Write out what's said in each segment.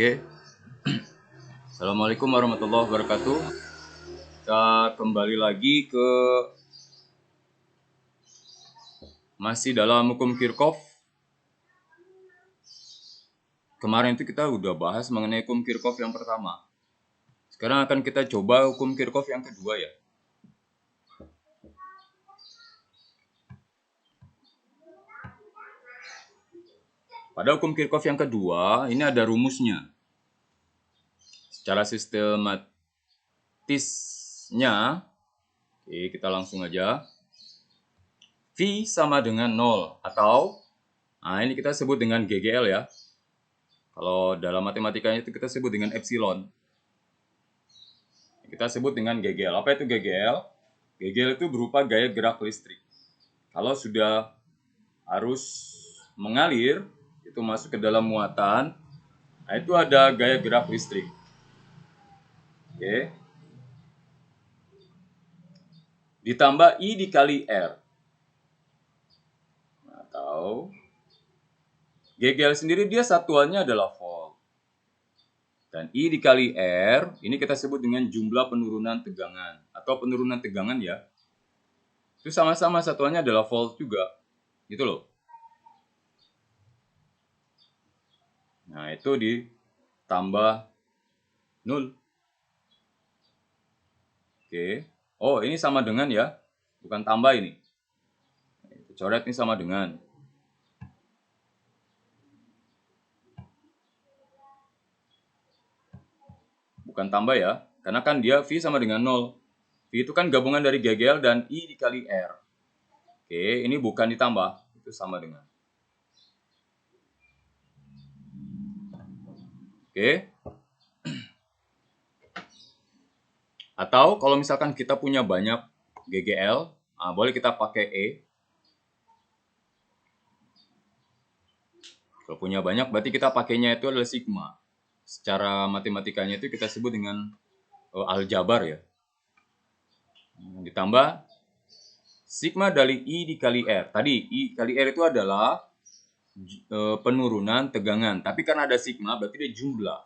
Oke. Assalamualaikum warahmatullahi wabarakatuh. Kita kembali lagi ke masih dalam hukum Kirchhoff. Kemarin itu kita udah bahas mengenai hukum Kirchhoff yang pertama. Sekarang akan kita coba hukum Kirchhoff yang kedua ya. Pada hukum Kirchhoff yang kedua, ini ada rumusnya. Secara sistematisnya, oke, kita langsung aja. V sama dengan 0 atau, ini kita sebut dengan GGL ya. Kalau dalam matematikanya itu kita sebut dengan epsilon. Kita sebut dengan GGL. Apa itu GGL? GGL itu berupa gaya gerak listrik. Kalau sudah arus mengalir, itu masuk ke dalam muatan, itu ada gaya gerak listrik. Oke. Ditambah I dikali R. Atau GGL sendiri dia satuannya adalah volt. Dan I dikali R, ini kita sebut dengan jumlah penurunan tegangan. Atau penurunan tegangan ya. Itu sama-sama satuannya adalah volt juga. Gitu loh. Nah, itu ditambah 0. Oke. Oh, ini sama dengan ya. Bukan tambah ini. Coret ini sama dengan. Bukan tambah ya. Karena kan dia V sama dengan 0. V itu kan gabungan dari GGL dan I dikali R. Oke, ini bukan ditambah. Itu sama dengan. Oke. Atau kalau misalkan kita punya banyak GGL, boleh kita pakai E. Kalau punya banyak, berarti kita pakainya itu adalah sigma. Secara matematikanya itu kita sebut dengan aljabar ya. Ditambah sigma dari I dikali R. Tadi I kali R itu adalah penurunan tegangan. Tapi karena ada sigma, berarti dia jumlah.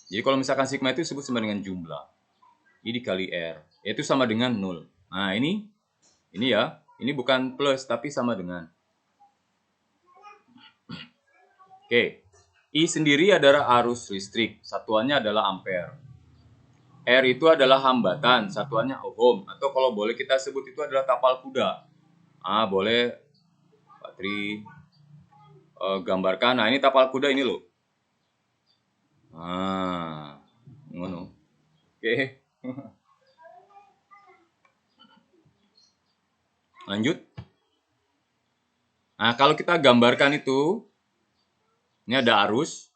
Jadi kalau misalkan sigma itu disebut sama dengan jumlah. I dikali R. Itu sama dengan 0. Nah ini ya. Ini bukan plus, tapi sama dengan. Oke. I sendiri adalah arus listrik. Satuannya adalah ampere. R itu adalah hambatan. Satuannya ohm. Atau kalau boleh kita sebut itu adalah tapal kuda. Boleh Pak Tri gambarkan. Nah ini tapal kuda ini loh. Ngono. Oke. Lanjut. Nah, kalau kita gambarkan itu, ini ada arus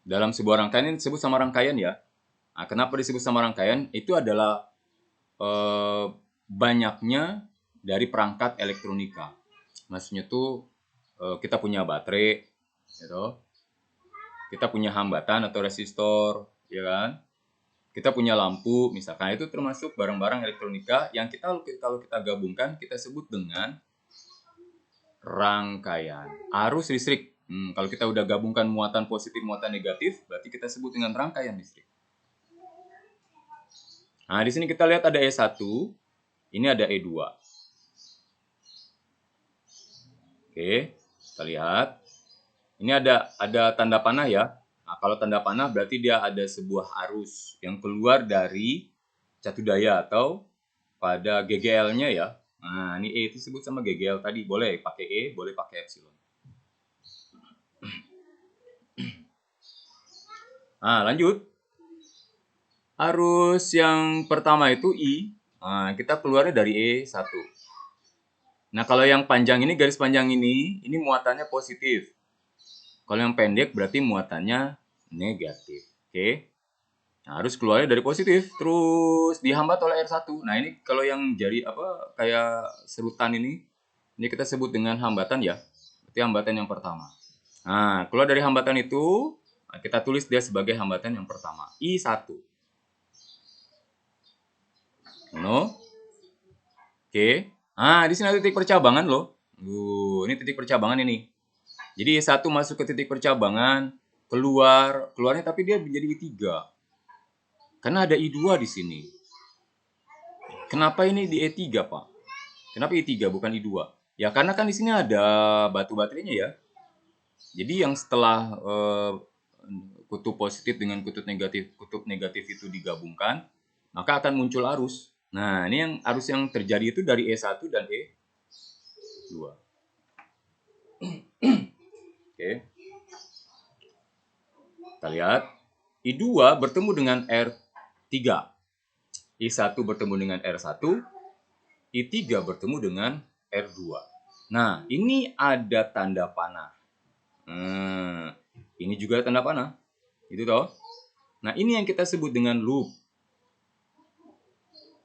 dalam sebuah rangkaian, ini disebut sama rangkaian ya. Nah, kenapa disebut sama rangkaian? Itu adalah banyaknya dari perangkat elektronika. Maksudnya tuh kita punya baterai, gitu. Kita punya hambatan atau resistor, ya kan? Kita punya lampu, misalkan itu termasuk barang-barang elektronika yang kalau kita gabungkan kita sebut dengan rangkaian. Arus listrik. Kalau kita udah gabungkan muatan positif, muatan negatif, berarti kita sebut dengan rangkaian listrik. Nah, di sini kita lihat ada E1, ini ada E2. Oke, kita lihat. Ini ada tanda panah ya. Nah, kalau tanda panah berarti dia ada sebuah arus yang keluar dari catu daya atau pada GGL-nya ya. Nah, ini E itu disebut sama GGL tadi. Boleh pakai E, boleh pakai epsilon. Nah, lanjut. Arus yang pertama itu I. Nah, kita keluarnya dari E1. Nah, kalau yang panjang ini, garis panjang ini muatannya positif. Kalau yang pendek berarti muatannya negatif. Oke. Nah, harus keluarnya dari positif, terus dihambat oleh R1. Nah, ini kalau yang jari kayak serutan ini kita sebut dengan hambatan ya. Berarti hambatan yang pertama. Nah, keluar dari hambatan itu, kita tulis dia sebagai hambatan yang pertama, I1. Oke. Nah, di sini ada titik percabangan loh. Ini titik percabangan ini. Jadi I1 masuk ke titik percabangan, keluarnya tapi dia menjadi I3. Karena ada I2 di sini. Kenapa ini di E3, Pak? Kenapa I3 bukan I2? Ya karena kan di sini ada batu baterainya ya. Jadi yang setelah kutub positif dengan kutub negatif itu digabungkan, maka akan muncul arus. Nah, ini yang arus yang terjadi itu dari E1 dan E2. Oke. Kita lihat I2 bertemu dengan R3. I1 bertemu dengan R1, I3 bertemu dengan R2. Nah, ini ada tanda panah. Ini juga tanda panah. Itu toh. Nah, ini yang kita sebut dengan loop.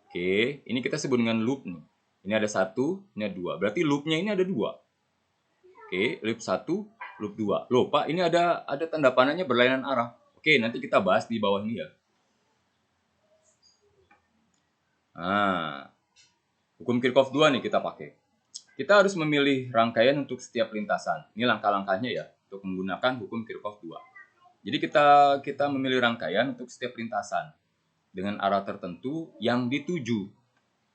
Oke, ini kita sebut dengan loop nih. Ini ada 1, ini ada 2. Berarti loopnya ini ada 2. Oke, loop 1, loop 2. Loh, Pak, ini ada tanda panahnya berlainan arah. Oke, nanti kita bahas di bawah ini ya. Nah, hukum Kirchhoff 2 nih kita pakai. Kita harus memilih rangkaian untuk setiap lintasan. Ini langkah-langkahnya ya, untuk menggunakan hukum Kirchhoff 2. Jadi kita memilih rangkaian untuk setiap lintasan dengan arah tertentu yang dituju.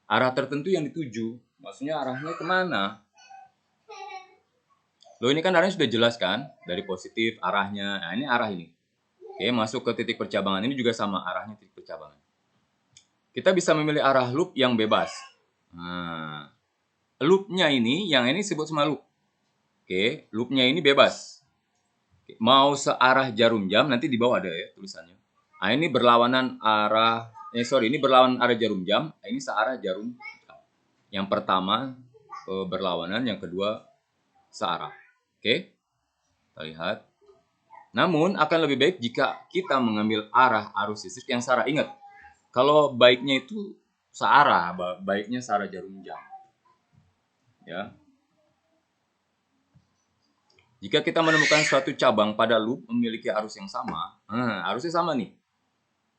Arah tertentu yang dituju, maksudnya arahnya kemana? Loh, ini kan arahnya sudah jelas kan, dari positif arahnya. Nah, ini arah ini. Oke, masuk ke titik percabangan. Ini juga sama arahnya titik percabangan. Kita bisa memilih arah loop yang bebas. Nah, loopnya ini, yang ini disebut sama loop. Oke, loopnya ini bebas. Mau searah jarum jam, nanti di bawah ada ya tulisannya. Nah, ini berlawanan arah, ini berlawanan arah jarum jam, ini searah jarum jam. Yang pertama berlawanan, yang kedua searah. Oke, kita lihat. Namun, akan lebih baik jika kita mengambil arah arus listrik yang searah. Ingat, kalau baiknya itu searah, baiknya searah jarum jam. Ya. Jika kita menemukan suatu cabang pada loop memiliki arus yang sama, arusnya sama nih.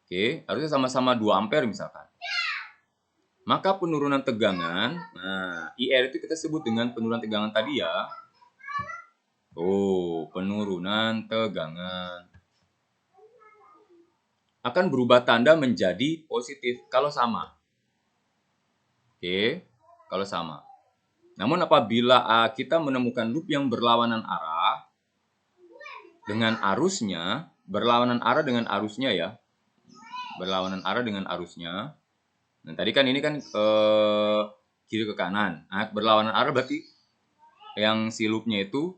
Oke, arusnya sama-sama 2 ampere misalkan. Maka penurunan tegangan, IR itu kita sebut dengan penurunan tegangan tadi ya. Penurunan tegangan. Akan berubah tanda menjadi positif kalau sama. Oke, kalau sama. Namun apabila kita menemukan loop yang berlawanan arah dengan arusnya, berlawanan arah dengan arusnya ya. Berlawanan arah dengan arusnya. Nah, tadi kan ini kan kiri ke kanan. Nah, berlawanan arah berarti yang si loopnya itu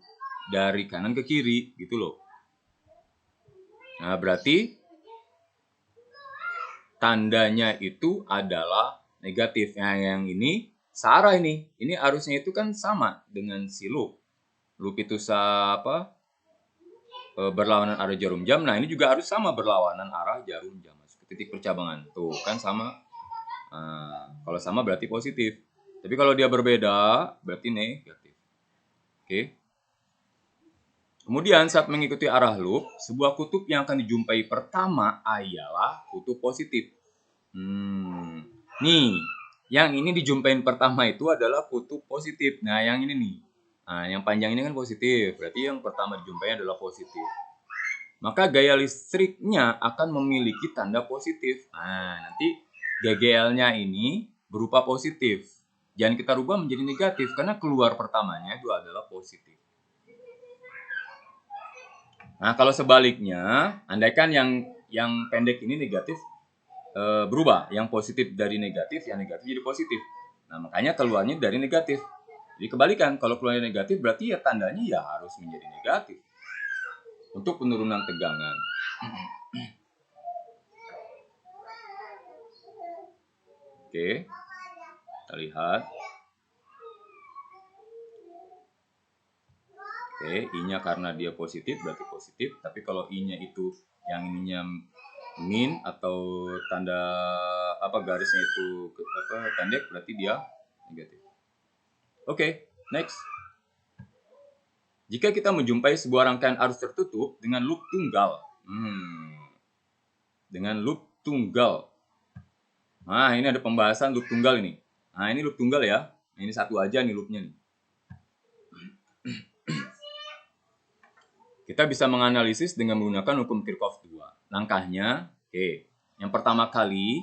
dari kanan ke kiri gitu loh. Nah, berarti tandanya itu adalah negatif. Nah, yang ini searah ini. Ini arusnya itu kan sama dengan si loop. Loop itu berlawanan arah jarum jam. Nah, ini juga harus sama berlawanan arah jarum jam. Masuk ke titik percabangan. Tuh, kan sama. Kalau sama berarti positif. Tapi kalau dia berbeda, berarti negatif. Oke. Kemudian saat mengikuti arah loop, sebuah kutub yang akan dijumpai pertama ialah kutub positif. Nih, yang ini dijumpain pertama itu adalah kutub positif. Nah, yang ini nih. Nah, yang panjang ini kan positif. Berarti yang pertama dijumpai adalah positif. Maka gaya listriknya akan memiliki tanda positif. Nah, nanti GGL-nya ini berupa positif. Jangan kita rubah menjadi negatif karena keluar pertamanya itu adalah positif. Nah, kalau sebaliknya, andaikan yang pendek ini negatif berubah, yang positif dari negatif, yang negatif jadi positif. Nah, makanya keluarnya dari negatif. Jadi kebalikan, kalau keluarnya negatif berarti ya tandanya ya harus menjadi negatif. Untuk penurunan tegangan. Oke, kita lihat. Oke, I-nya karena dia positif berarti positif. Tapi kalau I-nya itu yang ininya min atau tanda garisnya itu pendek berarti dia negatif. Oke, next. Jika kita menjumpai sebuah rangkaian arus tertutup dengan loop tunggal. Dengan loop tunggal. Nah, ini ada pembahasan loop tunggal ini. Nah, ini loop tunggal ya. Ini satu aja nih loopnya nih. Kita bisa menganalisis dengan menggunakan hukum Kirchhoff 2. Langkahnya, yang pertama kali,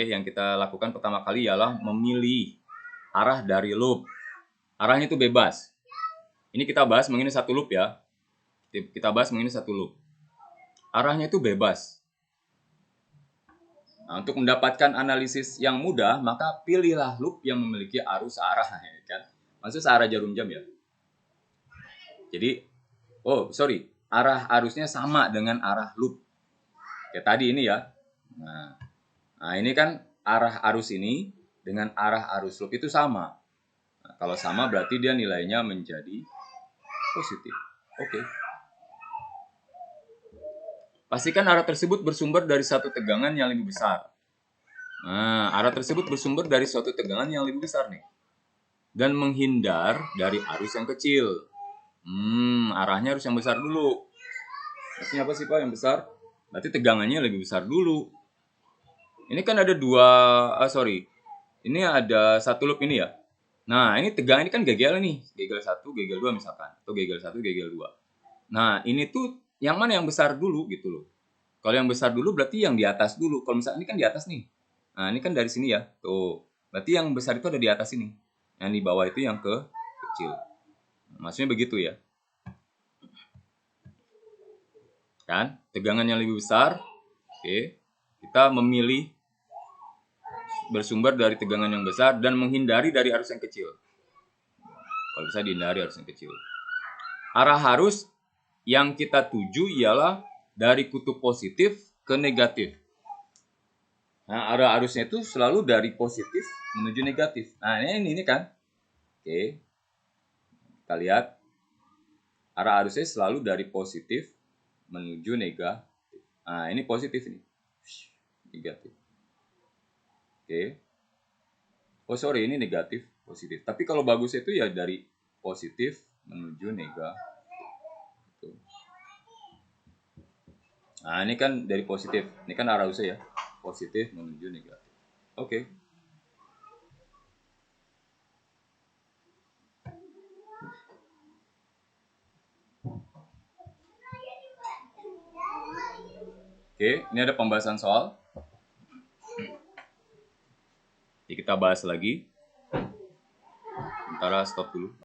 yang kita lakukan pertama kali ialah memilih arah dari loop. Arahnya itu bebas. Ini kita bahas mengenai satu loop ya. Kita bahas mengenai satu loop. Arahnya itu bebas. Nah, untuk mendapatkan analisis yang mudah, maka pilihlah loop yang memiliki arus arah, ya kan? Maksud searah jarum jam ya. Jadi, arah arusnya sama dengan arah loop. Kayak tadi ini ya. Nah, ini kan arah arus ini dengan arah arus loop itu sama. Nah, kalau sama berarti dia nilainya menjadi positif. Oke. Pastikan arah tersebut bersumber dari satu tegangan yang lebih besar. Nah, arah tersebut bersumber dari suatu tegangan yang lebih besar nih. Dan menghindar dari arus yang kecil. Arahnya harus yang besar dulu. Maksudnya apa sih Pak yang besar? Berarti tegangannya lebih besar dulu. Ini kan ada ini ada satu loop ini ya. Nah, ini tegangan ini kan gegel nih. Gegel 1, gegel 2 misalkan. Atau gegel 1, gegel 2. Nah, ini tuh yang mana yang besar dulu gitu loh. Kalau yang besar dulu berarti yang di atas dulu. Kalau misalnya ini kan di atas nih. Nah, ini kan dari sini ya. Tuh. Berarti yang besar itu ada di atas ini. Yang di bawah itu yang kecil. Maksudnya begitu ya. Kan? Tegangan yang lebih besar. Kita memilih bersumber dari tegangan yang besar dan menghindari dari arus yang kecil. Kalau bisa dihindari arus yang kecil. Arah arus yang kita tuju ialah dari kutub positif ke negatif. Nah, arah arusnya itu selalu dari positif menuju negatif. Nah, ini kan. Kita lihat. Arah arusnya selalu dari positif menuju negatif. Nah, ini positif nih. Negatif. Ini negatif, positif. Tapi kalau bagusnya itu ya dari positif menuju negatif. Nah, ini kan dari positif. Ini kan arah arusnya ya. Positif menuju negatif. Oke, ini ada pembahasan soal. Jadi kita bahas lagi. Sementara stop dulu.